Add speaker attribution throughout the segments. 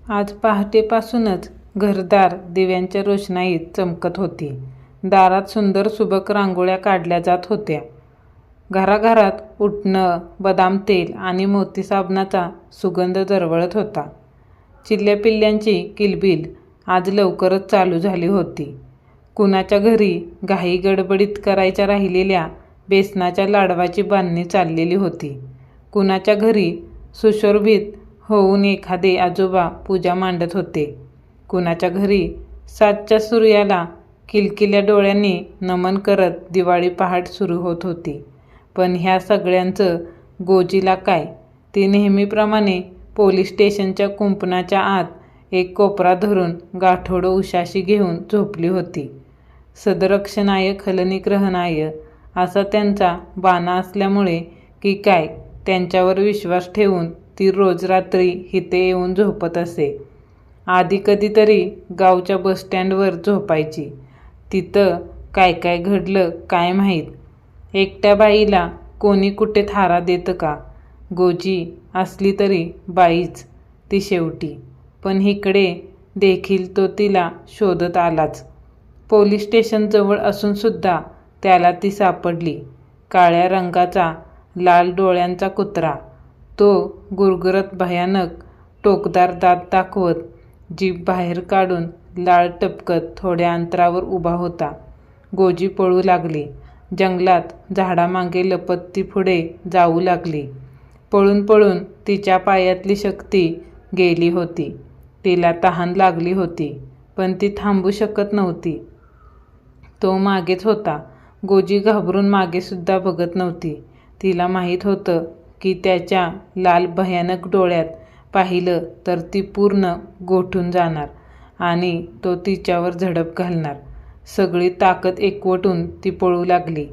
Speaker 1: आज पहाटेपासूनच घरदार दिव्यांच्या रोषणाईत चमकत होती. दारात सुंदर सुबक रांगोळ्या काढल्या जात होत्या. घराघरात उटणं, बदाम तेल आणि मोती साबणाचा सुगंध दरवळत होता. चिल्ल्यापिल्ल्यांची किलबिल आज लवकरच चालू झाली होती. कुणाच्या घरी घाई गडबडीत करायच्या राहिलेल्या बेसनाच्या लाडवाची बांधणी चाललेली होती. कुणाच्या घरी सुशोभित होऊन एखादे आजोबा पूजा मांडत होते. कुणाच्या घरी 7च्या सूर्याला किलकिल्या डोळ्यांनी नमन करत दिवाळी पहाट सुरू होत होती. पण ह्या सगळ्यांचं गोजीला काय? ती नेहमीप्रमाणे पोलीस स्टेशनच्या कुंपणाच्या आत एक कोपरा धरून गाठोडं उशाशी घेऊन झोपली होती. सदरक्षणाय खलनिग्रहणाय असा त्यांचा बाणा असल्यामुळे की काय त्यांच्यावर विश्वास ठेवून ती रोज रात्री इथे येऊन झोपत असे. आधी कधीतरी गावच्या बसस्टँडवर झोपायची. तिथं काय काय घडलं काय माहीत. एकट्या बाईला कोणी कुठे थारा देतं का? गोजी असली तरी बाईच ती शेवटी. पण इकडे देखील तो तिला शोधत आलाच. पोलीस स्टेशनजवळ असूनसुद्धा त्याला ती सापडली. काळ्या रंगाचा लाल डोळ्यांचा कुत्रा. तो गुरगुरत भयानक टोकदार दात दाखवत जीभ बाहेर काढून लाळ टपकत थोड्या अंतरावर उभा होता. गोजी पळू लागली. जंगलात झाडामागे लपत ती पुढे जाऊ लागली. पळून पळून तिच्या पायातली शक्ती गेली होती. तिला तहान लागली होती, पण ती थांबू शकत नव्हती. तो मागेच होता. गोजी घाबरून मागेसुद्धा बघत नव्हती. तिला माहीत होतं की त्याच्या लाल भयानक डोळ्यात पाहिलं तर ती पूर्ण गोठून जाणार आणि तो तिच्यावर झडप घालणार. सगळी ताकद एकवटून ती पळू लागली.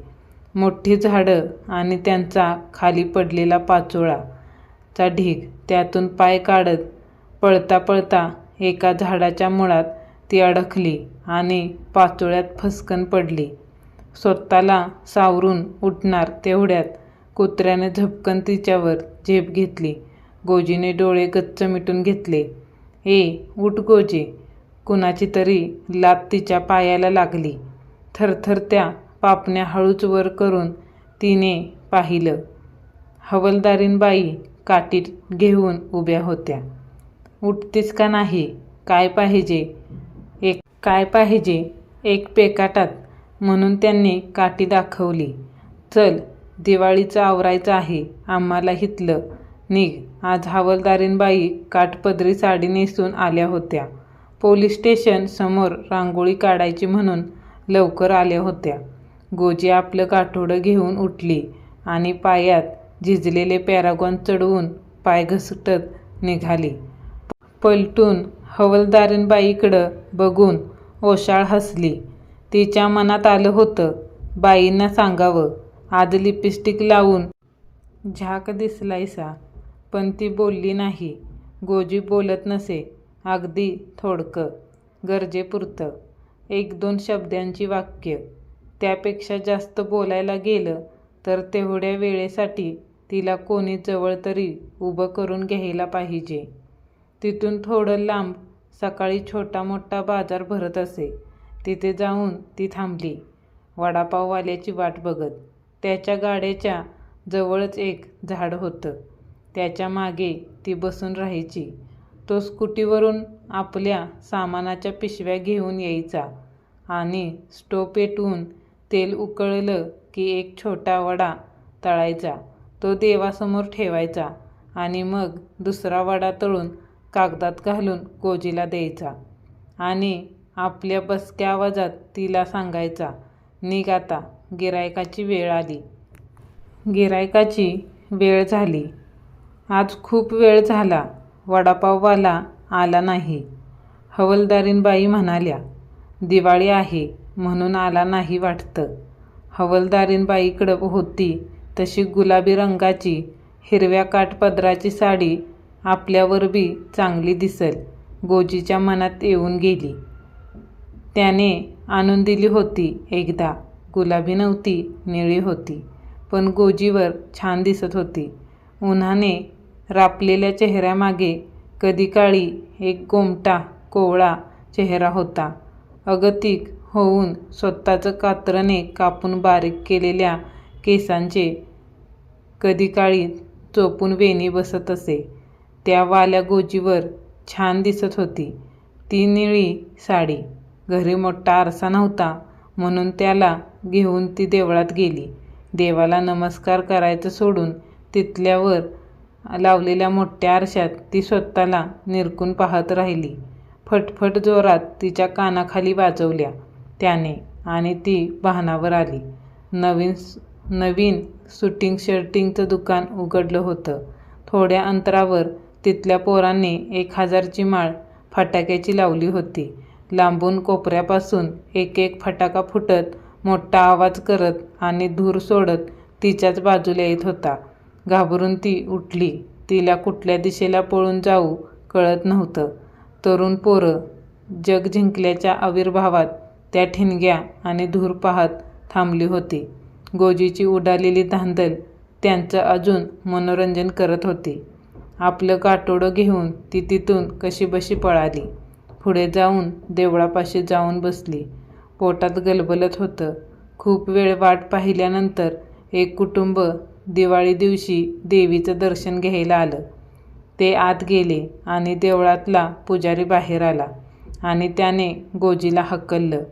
Speaker 1: मोठी झाडं आणि त्यांचा खाली पडलेला पाचोळाचा ढीग, त्यातून पाय काढत पळता पळता एका झाडाच्या मुळात ती अडकली आणि पाचोळ्यात फस्कन पडली. स्वतःला सावरून उठणार तेवढ्यात कुत्र्याने झपकन तिच्यावर झेप घेतली. गोजीने डोळे गच्च मिटून घेतले. उठ गोजी. कुणाची तरी लाथ तिच्या पायाला लागली. थरथरत्या पापण्या हळूच वर करून तिने पाहिलं. हवलदारीणबाई काठी घेऊन उभ्या होत्या. उठतीस का नाही? काय पाहिजे? काय पाहिजे? एक पेकाटात म्हणून त्यांनी काठी दाखवली. चल, दिवाळीचं आवरायचं आहे आम्हाला हितलं. निघ. आज हवलदारीणबाई काठपदरी साडी नेसून आल्या होत्या. पोलीस स्टेशन समोर रांगोळी काढायची म्हणून लवकर आल्या होत्या. गोजी आपलं गाठोडं घेऊन उठली आणि पायात झिजलेले पॅरागॉन चढवून पाय घसटत निघाली. पलटून हवलदारीणबाईकडं बघून ओशाळ हसली. तिच्या मनात आलं होतं बाईंना सांगावं, आज लिपस्टिक लावून झाक दिसलायसा. पण ती बोलली नाही. गोजी बोलत नसे. अगदी थोडकं, गरजेपुरतं, 1-2 शब्दांची वाक्य. त्यापेक्षा जास्त बोलायला गेलं तर तेवढ्या वेळेसाठी तिला कोणी जवळ तरी उभं करून घ्यायला पाहिजे. तिथून थोडं लांब सकाळी छोटा मोठा बाजार भरत असे. तिथे जाऊन ती थांबली, वडापाववाल्याची वाट बघत. त्याच्या गाड्याच्या जवळच एक झाड होतं. त्याच्या मागे ती बसून राहायची. तो स्कूटीवरून आपल्या सामानाच्या पिशव्या घेऊन यायचा आणि स्टोव पेटवून तेल उकळलं की एक छोटा वडा तळायचा. तो देवासमोर ठेवायचा आणि मग दुसरा वडा तळून कागदात घालून गोजीला द्यायचा आणि आपल्या बसक्या आवाजात तिला सांगायचा, निघ आता, गिऱ्हाईकाची वेळ आली. गिऱ्हाईकाची वेळ झाली. आज खूप वेळ झाला. वडापाववाला आला नाही. हवलदारीणबाई म्हणाल्या. दिवाळी आहे म्हणून आला नाही वाटतं. हवलदारीणबाईकडं होती तशी गुलाबी रंगाची हिरव्या काठपदराची साडी आपल्यावर बी चांगली दिसल. गोजीच्या मनात येऊन गेली. त्याने आणून दिली होती एकदा. गुलाबी नव्हती, निळी होती, पण गोजीवर छान दिसत होती. उन्हाने रापलेल्या चेहऱ्यामागे कधी काळी एक गोमटा कोवळा चेहरा होता. अगतिक होऊन स्वतःच कातरणे कापून बारीक केलेल्या केसांचे कधी काळी चोपून वेणी बसत असे. त्या वाल्या गोजीवर छान दिसत होती ती निळी साडी. घरी मोठा आरसा नव्हता म्हणून त्याला घेऊन ती देवळात गेली. देवाला नमस्कार करायचं सोडून तिथल्यावर लावलेल्या मोठ्या आरशात ती स्वतःला निरखून पाहत राहिली. फटफट जोरात तिच्या कानाखाली वाजवल्या त्याने आणि ती भानावर आली. नवीन शूटिंग शर्टिंगचं दुकान उघडलं होतं. थोड्या अंतरावर तिथल्या पोरांनी 1000ची माळ फटाक्याची लावली होती. लांबून कोपऱ्यापासून एक एक फटाका फुटत मोठा आवाज करत आणि धूर सोडत तिच्याच बाजूला येत होता. घाबरून ती उठली. तिला कुठल्या दिशेला पळून जाऊ कळत नव्हतं. तरुण पोरं जग जिंकल्याच्या आविर्भावात त्या ठिणग्या आणि धूर पाहत थांबली होती. गोजीची उडालेली धांदल त्यांचं अजून मनोरंजन करत होती. आपलं काटोडं घेऊन ती तिथून कशीबशी पळाली. पुढे जाऊन देवळापाशी जाऊन बसली. पोटात गलबलत होतं. खूप वेळ वाट पाहिल्यानंतर एक कुटुंब दिवाळी दिवशी देवीचं दर्शन घ्यायला आलं. ते आत गेले आणि देवळातला पुजारी बाहेर आला आणि त्याने गोजीला हकललं.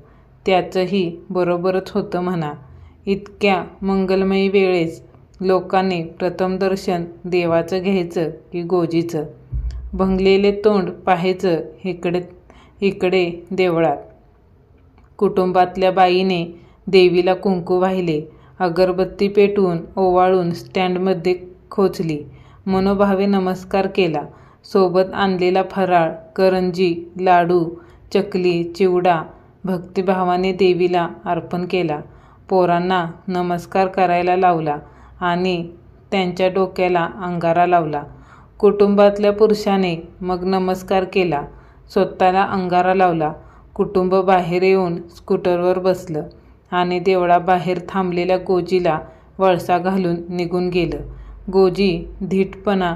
Speaker 1: त्याचंही बरोबरच होतं म्हणा. इतक्या मंगलमयी वेळेस लोकांनी प्रथम दर्शन देवाचं घ्यायचं की गोजीचं? भंगलेले तोंड पाहायचं इकडे देवळात. कुटुंबातल्या बाईने देवीला कुंकू वाहिले. अगरबत्ती पेटवून ओवाळून स्टँडमध्ये खोचली. मनोभावे नमस्कार केला. सोबत आणलेला फराळ, करंजी, लाडू, चकली, चिवडा भक्तिभावाने देवीला अर्पण केला. पोरांना नमस्कार करायला लावला आणि त्यांच्या डोक्याला अंगारा लावला. कुटुंबातल्या पुरुषाने मग नमस्कार केला, स्वतःला अंगारा लावला. कुटुंब बाहेर येऊन स्कूटरवर बसलं आणि देवळाबाहेर थांबलेल्या गोजीला वळसा घालून निघून गेलं. गोजी धीटपणा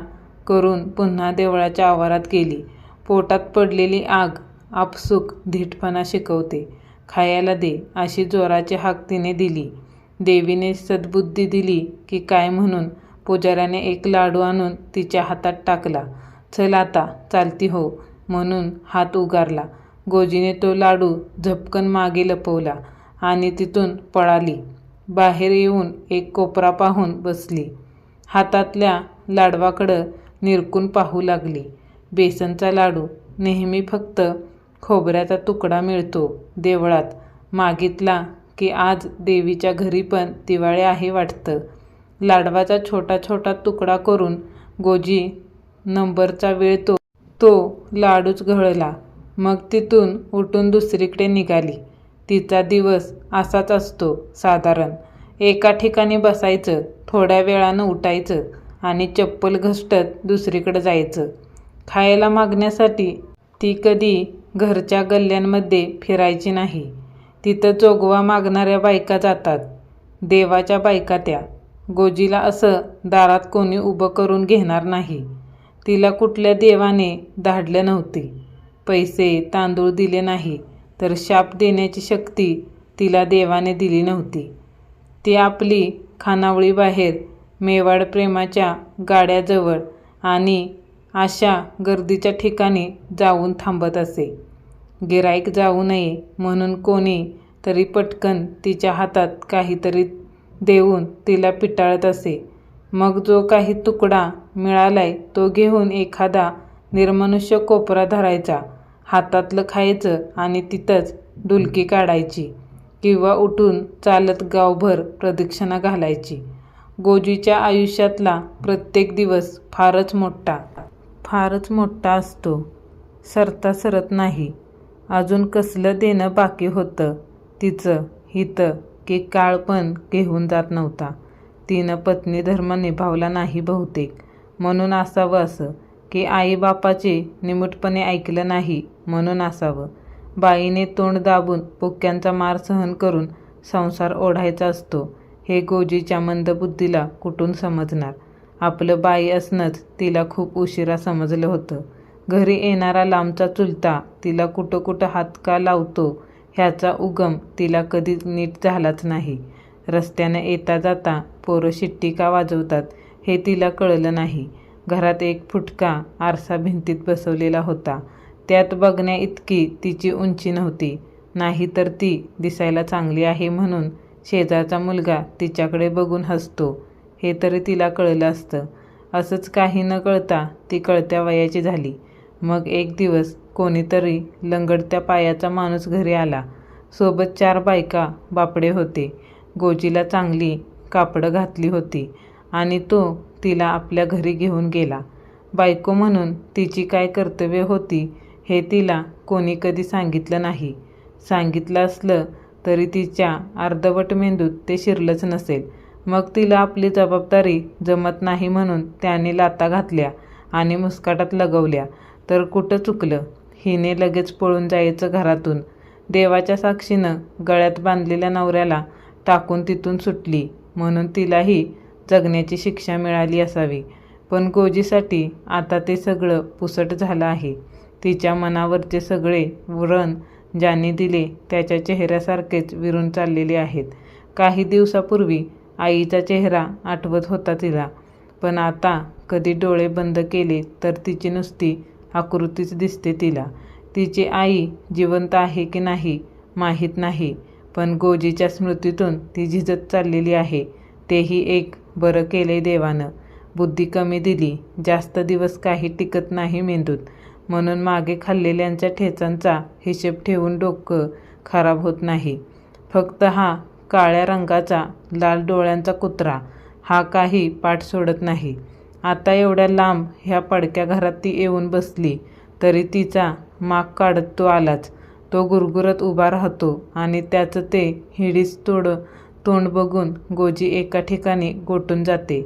Speaker 1: करून पुन्हा देवळाच्या आवारात गेली. पोटात पडलेली आग आपसूक धीटपणा शिकवते. खायला दे अशी जोराची हाक तिने दिली. देवीने सद्बुद्धी दिली की काय म्हणून पुजाऱ्याने एक लाडू आणून तिच्या हातात टाकला. चल आता चालती हो म्हणून हात उगारला. गोजीने तो लाडू झपकन मागे लपवला आणि तिथून पळाली. बाहेर येऊन एक कोपरा पाहून बसली. हातातल्या लाडवाकडं निरखून पाहू लागली. बेसनचा लाडू. नेहमी फक्त खोबऱ्याचा तुकडा मिळतो देवळात. मागितला की आज देवीच्या घरी पण दिवाळी आहे वाटतं. लाडवाचा छोटा छोटा तुकडा करून गोजी नंबरचा वेळ तो लाडूच घळला. मग तिथून उठून दुसरीकडे निघाली. तिचा दिवस असाच असतो साधारण. एका ठिकाणी बसायचं, थोड्या वेळानं उठायचं आणि चप्पल घसटत दुसरीकडे जायचं. खायला मागण्यासाठी ती कधी घरच्या गल्ल्यांमध्ये फिरायची नाही. तिथं जोगवा मागणाऱ्या बायका जातात. देवाच्या बायका त्या. गोजीला असं दारात कोणी उभं करून घेणार नाही. तिला कुठल्या देवाने धाडलं नव्हती. पैसे तांदूळ दिले नाही तर शाप देण्याची शक्ती तिला देवाने दिली नव्हती. ती आपली खानावळी बाहेर मेवाड प्रेमाच्या गाड्याजवळ आणि अशा गर्दीच्या ठिकाणी जाऊन थांबत असे. गिराईक जाऊ नये म्हणून कोणी तरी पटकन तिच्या हातात काहीतरी देऊन तिला पिटाळत असे. मग जो काही तुकडा मिळालाय तो घेऊन एखादा निर्मनुष्य कोपरा धरायचा, हातातलं खायचं आणि तिथंच डुलकी काढायची किंवा उठून चालत गावभर प्रदक्षिणा घालायची. गोजीच्या आयुष्यातला प्रत्येक दिवस फारच मोठा असतो. सरता सरत नाही. अजून कसलं देणं बाकी होतं तिचं हितं की काळ पण घेऊन जात नव्हता. तिनं पत्नी धर्म निभावला नाही बहुतेक. म्हणून असावं असं की आईबापाचे निमूटपणे ऐकलं नाही म्हणून असावं. बाईने तोंड दाबून पुक्यांचा मार सहन करून संसार ओढायचा असतो हे गोजीच्या मंदबुद्धीला कुठून समजणार. आपलं बाई असणंच तिला खूप उशिरा समजलं होतं. घरी येणारा लांबचा चुलता तिला कुठं कुठं हात का लावतो ह्याचा उगम तिला कधी नीट झालाच नाही. रस्त्यानं येता जाता पोरं शिट्टी का वाजवतात हे तिला कळलं नाही. घरात एक फुटका आरसा भिंतीत बसवलेला होता. त्यात बघण्या इतकी तिची उंची नव्हती. नाही तर ती दिसायला चांगली आहे म्हणून शेजारचा मुलगा तिच्याकडे बघून हसतो हे तरी तिला कळलं असतं. असंच काही न कळता ती कळत्या वयाची झाली. मग एक दिवस कोणीतरी लंगडत्या पायाचा माणूस घरी आला. सोबत 4 बायका बापडे होते. गोजीला चांगली कापडं घातली होती आणि तो तिला आपल्या घरी घेऊन गेला. बायको म्हणून तिची काय कर्तव्य होती हे तिला कोणी कधी सांगितलं नाही. सांगितलं असलं तरी तिच्या अर्धवट मेंदूत ते शिरलंच नसेल. मग तिला आपली जबाबदारी जमत नाही म्हणून त्याने लाथा घातल्या आणि मुस्काटात लगवल्या तर कुठं चुकलं. हिने लगेच पळून जायचं घरातून. देवाच्या साक्षीनं गळ्यात बांधलेल्या नवऱ्याला टाकून तिथून सुटली म्हणून तिलाही जगण्याची शिक्षा मिळाली असावी. पण गोजीसाठी आता ते सगळं पुसट झालं आहे. तिच्या मनावरचे सगळे व्रण ज्याने दिले त्याच्या चेहऱ्यासारखेच विरून चाललेले आहेत. काही दिवसापूर्वी आईचा चेहरा आठवत होता तिला, पण आता कधी डोळे बंद केले तर तिची नुसती आकृतीच दिसते तिला. तिची आई जिवंत आहे की नाही माहीत नाही, पण गोजीच्या स्मृतीतून ती झिजत चाललेली आहे. तेही एक बरं केलंय देवानं. बुद्धी कमी दिली. जास्त दिवस काही टिकत नाही मेंदूत. म्हणून मागे खाल्लेल्यांच्या ठेचांचा हिशेब ठेवून डोकं खराब होत नाही. फक्त हा काळ्या रंगाचा लाल डोळ्यांचा कुत्रा हा काही पाठ सोडत नाही. आता एवढ्या लांब ह्या पडक्या घरात ती येऊन बसली तरी तिचा माग काढत तो आलाच. तो गुरगुरत उभा राहतो आणि त्याचं ते हिडीस तोंड बघून गोजी एका ठिकाणी गोटून जाते.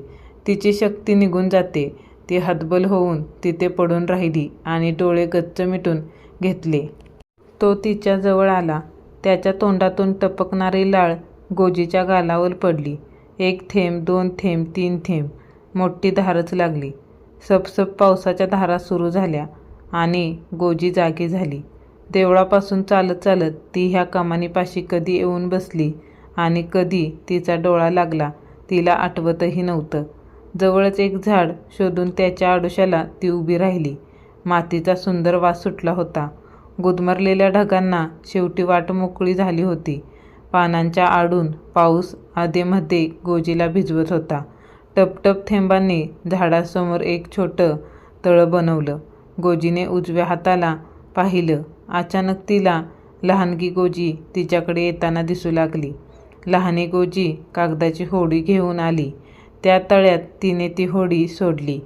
Speaker 1: तिची शक्ती निघून जाते. ती हतबल होऊन तिथे पडून राहिली आणि डोळे गच्च मिटून घेतले. तो तिच्या जवळ आला. त्याच्या तोंडातून टपकणारी लाळ गोजीच्या गालावर पडली. 1 थेंब, 2 थेंब, 3 थेंब. मोठी धारच लागली. सपसप पावसाच्या धारा सुरू झाल्या आणि गोजी जागी झाली. देवळापासून चालत चालत ती ह्या कमानीपाशी कधी येऊन बसली आणि कधी तिचा डोळा लागला तिला आठवतही नव्हतं. जवळच एक झाड शोधून त्याच्या आडोशाला ती उभी राहिली. मातीचा सुंदर वास सुटला होता. गुदमरलेल्या ढगांना शेवटी वाट मोकळी झाली होती. पानांच्या आडून पाऊस आधेमध्ये गोजीला भिजवत होता. टपटप थेंबांनी झाडासमोर एक छोटं तळं बनवलं. गोजीने उजव्या हाताला पाहिलं. अचानक तिला लहानगी गोजी तिच्याकडे येताना दिसू लागली. लहानी गोजी कागदाची होडी घेऊन आली. त्या तळ्यात तिने ती होडी सोडली.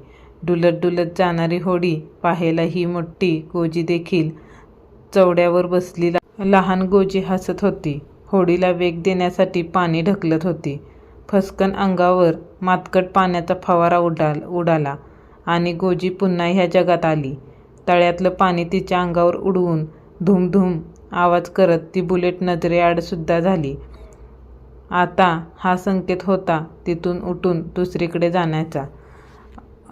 Speaker 1: डुलत डुलत जाणारी होडी पाहायला ही मोठी गोजी देखील चवड्यावर बसली लहान गोजी हसत होती. होडीला वेग देण्यासाठी पाणी ढकलत होती. फसकन अंगावर मातकट पाण्याचा फवारा उडाला आणि गोजी पुन्हा ह्या जगात आली. तळ्यातलं पाणी तिच्या अंगावर उडवून धूम धूम आवाज करत ती बुलेट नजरेआड सुद्धा झाली. आता हा संकेत होता तिथून उठून दुसरीकडे जाण्याचा.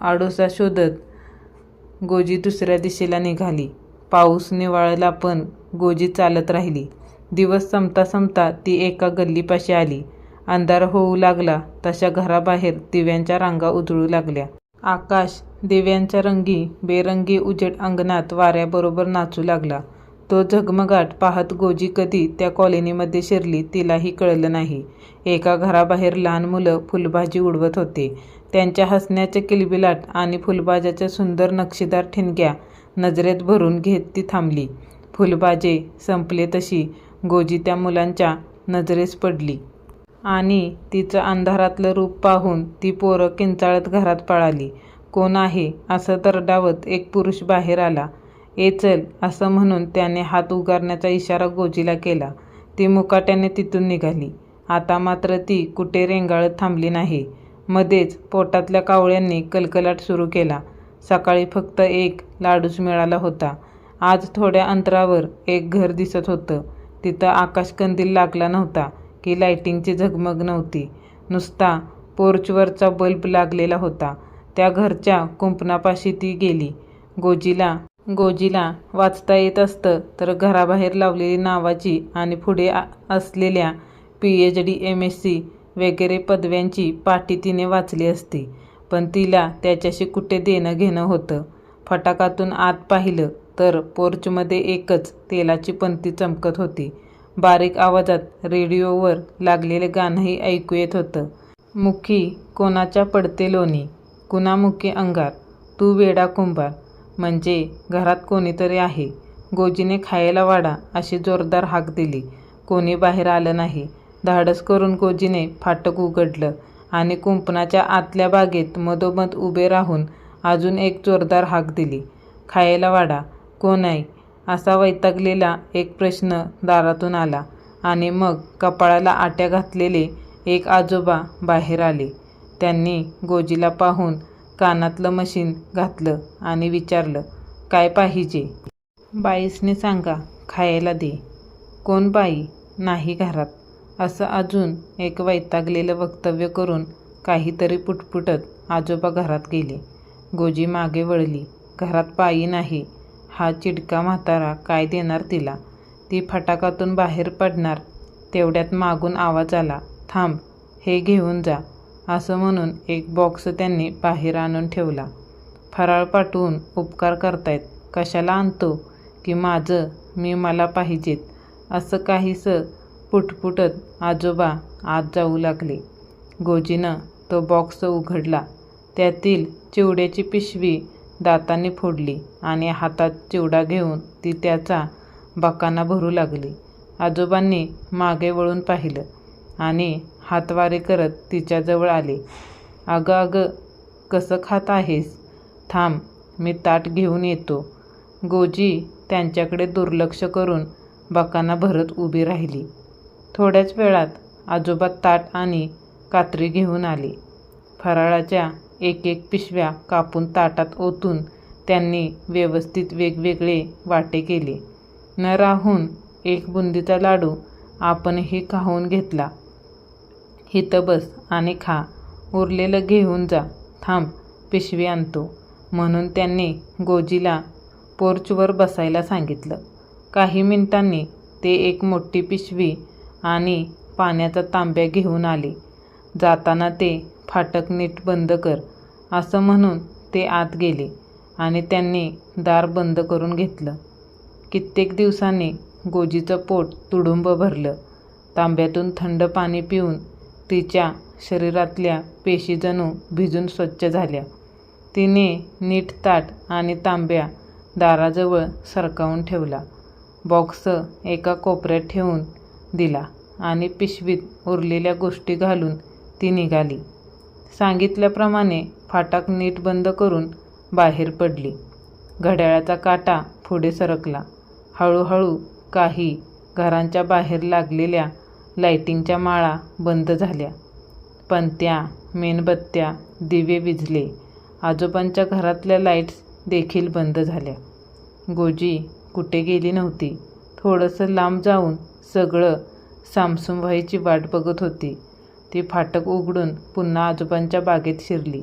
Speaker 1: आडोसा शोधत गोजी दुसऱ्या दिशेला निघाली. पाऊस निवाळला पण गोजी चालत राहिली. दिवस संपता संपता ती एका गल्लीपाशी आली. अंधार होऊ लागला तशा घराबाहेर दिव्यांच्या रांगा उजळू लागल्या. आकाश दिव्यांच्या रंगी बेरंगी उजेड अंगणात वाऱ्याबरोबर नाचू लागला. तो झगमगाट पाहत गोजी कधी त्या कॉलनीमध्ये शिरली तिलाही कळलं नाही. एका घराबाहेर लहान मुलं फुलभाजी उडवत होते. त्यांच्या हसण्याचे किलबिलाट आणि फुलभाज्याच्या सुंदर नक्षीदार ठिणग्या नजरेत भरून घेत ती थांबली. फुलभाजे संपले तशी गोजी त्या मुलांच्या नजरेस पडली आणि तिचं अंधारातलं रूप पाहून ती पोरं किंचाळत घरात पळाली. कोण आहे असं दरडावत एक पुरुष बाहेर आला. ए चल असं म्हणून त्याने हात उगारण्याचा इशारा गोजीला केला. ती मुकाट्याने तिथून निघाली. आता मात्र ती कुठे रेंगाळत थांबली नाही. मध्येच पोटातल्या कावळ्यांनी कलकलाट सुरू केला. सकाळी फक्त एक लाडूच मिळाला होता. आज थोड्या अंतरावर एक घर दिसत होतं. तिथं आकाशकंदील लागला नव्हता की लाईटिंगची झगमग नव्हती. नुसता पोर्चवरचा बल्ब लागलेला होता. त्या घरच्या कुंपणापाशी ती गेली. गोजीला गोजीला वाचता येत असतं तर घराबाहेर लावलेली नावाची आणि पुढे असलेल्या PhD MSc वगैरे पदव्यांची पाटी तिने वाचली असती, पण तिला त्याच्याशी कुठे देणं घेणं होतं. फटाकातून आत पाहिलं तर पोर्चमध्ये एकच तेलाची पंती चमकत होती. बारीक आवाजात रेडिओवर लागलेलं गाणंही ऐकू येत होतं. मुखी कोणाच्या पडते लोणी, कुणामुखी अंगार, तू वेडा कुंभार, म्हणजे घरात कोणीतरी आहे. गोजीने खायला वाढा अशी जोरदार हाक दिली. कोणी बाहेर आलं नाही. धाडस करून गोजीने फाटक उघडलं आणि कुंपणाच्या आतल्या बागेत मधोमध उभे राहून अजून एक जोरदार हाक दिली. खायला वाडा, कोण आहे, असा वैतागलेला एक प्रश्न दारातून आला आणि मग कपाळाला आट्या घातलेले एक आजोबा बाहेर आले. त्यांनी गोजीला पाहून कानातलं मशीन घातलं आणि विचारलं, काय पाहिजे? बाईसने सांगा, खायला दे. कोण बाई? नाही घरात, असं अजून एक वैतागलेलं वक्तव्य करून काहीतरी पुटपुटत आजोबा घरात गेले. गोजी मागे वळली. घरात बाई नाही. हा चिडका म्हातारा काय देणार तिला? ती फटाकातून बाहेर पडणार तेवढ्यात मागून आवाज आला, थांब, हे घेऊन जा. असं म्हणून एक बॉक्स त्यांनी बाहेर आणून ठेवला. फराळ पाठवून उपकार करतायत, कशाला आणतो? की माझं मी मला पाहिजेत, असं काहीसं पुटपुटत आजोबा आत जाऊ लागले. गोजीनं तो बॉक्स उघडला. त्यातील चिवड्याची पिशवी दातांनी फोडली आणि हातात चिवडा घेऊन ती त्याचा बकाना भरू लागली. आजोबांनी मागे वळून पाहिलं आणि हातवारे करत तिच्याजवळ आले. अगं अगं, कसं खात आहेस? थांब, मी ताट घेऊन येतो. गोजी त्यांच्याकडे दुर्लक्ष करून बकाना भरत उभी राहिली. थोड्याच वेळात आजोबा ताट आणि कात्री घेऊन आले. फराळाच्या एक एक पिशव्या कापून ताटात ओतून त्यांनी व्यवस्थित वेगवेगळे वाटे केले. न राहून एक बुंदीचा लाडू आपणही खाऊन घेतला. हिथं बस आणि खा, उरलेलं घेऊन जा. थांब, पिशवी आणतो. म्हणून त्यांनी गोजीला पोर्चवर बसायला सांगितलं. काही मिनिटांनी ते एक मोठी पिशवी आणि पाण्याचा तांब्या घेऊन आले. जाताना ते फाटक नीट बंद कर, असं म्हणून ते आत गेले आणि त्यांनी दार बंद करून घेतलं. कित्येक दिवसांनी गोजीचं पोट तुडुंब भरलं. तांब्यातून थंड पाणी पिऊन तिच्या शरीरातल्या पेशी जणू भिजून स्वच्छ झाल्या. तिने नीट ताट आणि तांब्या दाराजवळ सरकावून ठेवला. बॉक्स एका कोपऱ्यात ठेवून दिला आणि पिशवीत उरलेल्या गोष्टी घालून ती निघाली. सांगितल्याप्रमाणे फाटक नीट बंद करून बाहेर पडली. घड्याळाचा काटा पुढे सरकला. हळूहळू काही घरांच्या बाहेर लागलेल्या लाईटिंगच्या माळा बंद झाल्या. पणत्या, मेणबत्त्या, दिवे विझले. आजोबांच्या घरातल्या लाईट्स देखील बंद झाल्या. गोजी कुठे गेली नव्हती. थोडंसं लांब जाऊन सगळं सामसूम व्हायची वाट बघत होती. ती फाटक उघडून पुन्हा आजोबांच्या बागेत शिरली.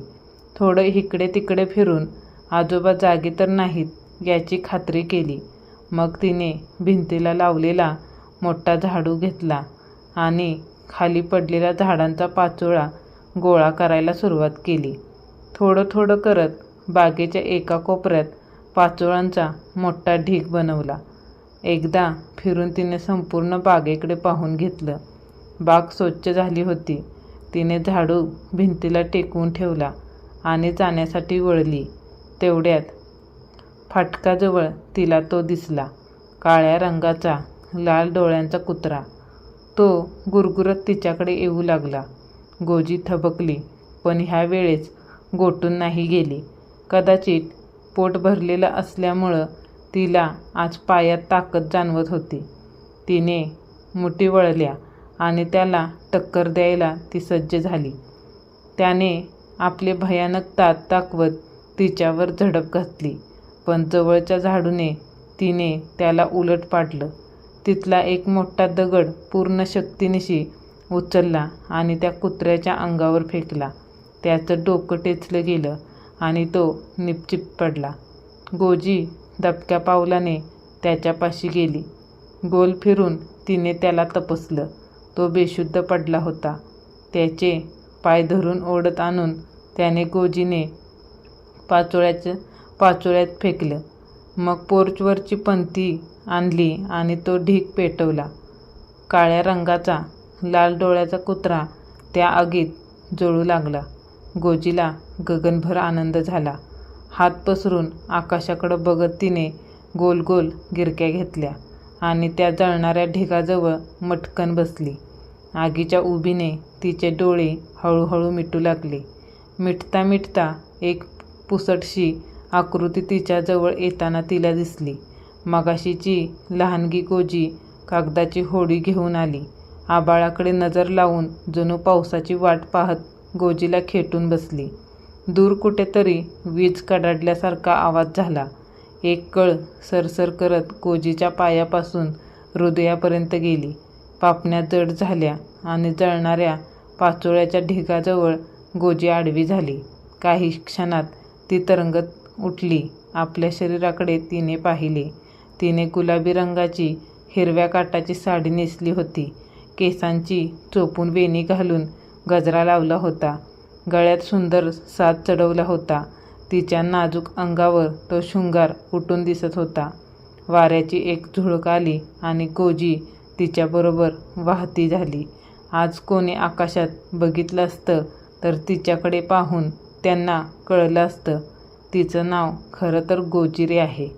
Speaker 1: थोडं इकडे तिकडे फिरून आजोबा जागी तर नाहीत याची खात्री केली. मग तिने भिंतीला लावलेला मोठा झाडू घेतला आणि खाली पडलेल्या झाडांचा पाचोळा गोळा करायला सुरुवात केली. थोडं थोडं करत बागेच्या एका कोपऱ्यात पाचोळ्यांचा मोठा ढीग बनवला. एकदा फिरून तिने संपूर्ण बागेकडे पाहून घेतलं. बाग स्वच्छ झाली होती. तिने झाडू भिंतीला टेकवून ठेवला आणि जाण्यासाठी वळली. तेवढ्यात फाटकाजवळ तिला तो दिसला. काळ्या रंगाचा, लाल डोळ्यांचा कुत्रा. तो गुरगुरत तिच्याकडे येऊ लागला. गोजी थबकली, पण ह्या वेळेस गोटून नाही गेली. कदाचित पोट भरलेलं असल्यामुळं तिला आज पायात ताकद जाणवत होती. तिने मुठी वळल्या आणि त्याला टक्कर द्यायला ती सज्ज झाली. त्याने आपले भयानक दात दाखवत तिच्यावर झडप घातली, पण जवळच्या झाडूने तिने त्याला उलट पाडलं. तिथला एक मोठा दगड पूर्ण शक्तीनिशी उचलला आणि त्या कुत्र्याच्या अंगावर फेकला. त्याचं डोकं टेचलं गेलं आणि तो निपचिप पडला. गोजी दबक्या पावलाने त्याच्यापाशी गेली. गोल फिरून तिने त्याला तपासलं. तो बेशुद्ध पडला होता. त्याचे पाय धरून ओढत आणून त्याने गोजीने पाचोळ्यात फेकलं. मग पोर्चवरची पंती आणली आणि तो ढीग पेटवला. काळ्या रंगाचा लाल डोळ्याचा कुत्रा त्या आगीत जळू लागला. गोजीला गगनभर आनंद झाला. हात पसरून आकाशाकडं बघत तिने गोल गोल गिरक्या घेतल्या आणि त्या जळणाऱ्या ढिगाजवळ मटकन बसली. आगीच्या उभीने तिचे डोळे हळूहळू मिटू लागले. मिटता मिटता एक पुसटशी आकृती तिच्याजवळ येताना तिला दिसली. मगाशीची लहानगी गोजी कागदाची होडी घेऊन आली. आभाळाकडे नजर लावून जणू पावसाची वाट पाहत गोजीला खेटून बसली. दूर कुठेतरी वीज कडाडल्यासारखा आवाज झाला. एक कळ सरसर करत गोजीच्या पायापासून हृदयापर्यंत गेली. पापण्या जड झाल्या आणि जळणाऱ्या पाचोळ्याच्या ढिगाजवळ गोजी आडवी झाली. काही क्षणात ती तरंगत उठली. आपल्या शरीराकडे तिने पाहिले. तिने गुलाबी रंगाची हिरव्या काठाची साडी नेसली होती. केसांची चोपून वेणी घालून गजरा लावला होता. गळ्यात सुंदर साज चढवला होता. तिच्या नाजूक अंगावर तो शृंगार उठून दिसत होता. वाऱ्याची एक झुळूक आली आणि गोजी तिच्याबरोबर वाहती झाली. आज कोणी आकाशात बघितलं असतं तर तिच्याकडे पाहून त्यांना कळलं असतं तिचं नाव खरं तर गोजी रे आहे.